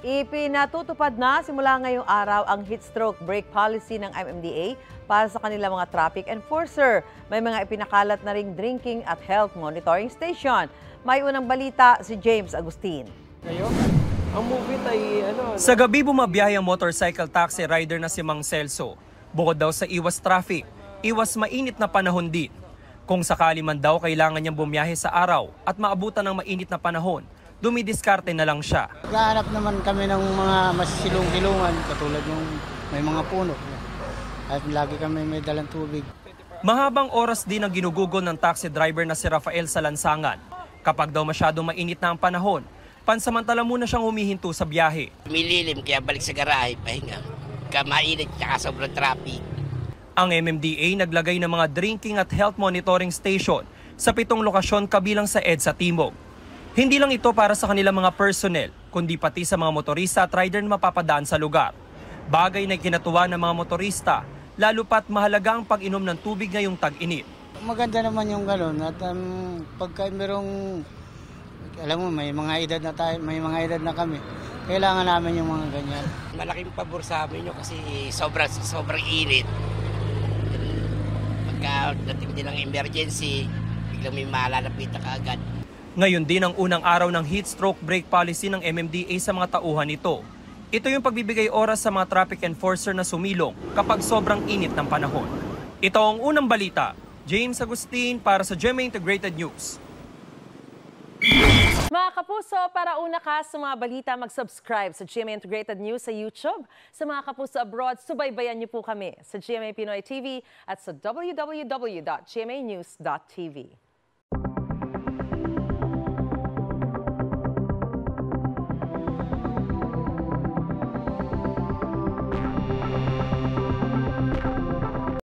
Ipinatutupad na simula ngayong araw ang heat stroke brake policy ng MMDA para sa kanilang mga traffic enforcer. May mga ipinakalat na ring drinking at health monitoring station. May unang balita si James Agustin. Ang movie ay Sa gabi bumabiyahe ang motorcycle taxi rider na si Mang Celso. Bukod daw sa iwas traffic, iwas mainit na panahon din. Kung sakali man daw kailangan niyang bumiyahe sa araw at maabutan ng mainit na panahon, dumidiskarte na lang siya. Naghahanap naman kami ng mga masilong-silungan katulad ng may mga puno. At lagi kami may dalang tubig. Mahabang oras din ang ginugugol ng taxi driver na si Rafael sa lansangan. Kapag daw masyadong mainit na ang panahon, pansamantala muna siyang humihinto sa biyahe. Mililim kaya balik sa garahe, pahinga. Mainit tsaka sobrang traffic. Ang MMDA naglagay ng mga drinking at health monitoring station sa 7 lokasyon kabilang sa EDSA Timog. Hindi lang ito para sa kanilang mga personnel, kundi pati sa mga motorista at rider na mapapadaan sa lugar. Bagay na kinatuwa ng mga motorista, lalo pat mahalaga ang pag-inom ng tubig ngayong tag-init. Maganda naman yung gano'n at pagka merong, alam mo, may mga edad na tayo, may mga edad na kami. Kailangan namin yung mga ganyan. Malaking pabor sa amin yun kasi sobrang init. Pagka dating din ng emergency, biglang may malalapit na kaagad. Ngayon din ang unang araw ng heat stroke brake policy ng MMDA sa mga tauhan nito. Ito yung pagbibigay oras sa mga traffic enforcer na sumilong kapag sobrang init ng panahon. Ito ang unang balita. James Agustin para sa GMA Integrated News. Mga kapuso, para una ka sa mga balita, mag-subscribe sa GMA Integrated News sa YouTube. Sa mga kapuso abroad, subaybayan niyo po kami sa GMA Pinoy TV at sa www.gmanews.tv.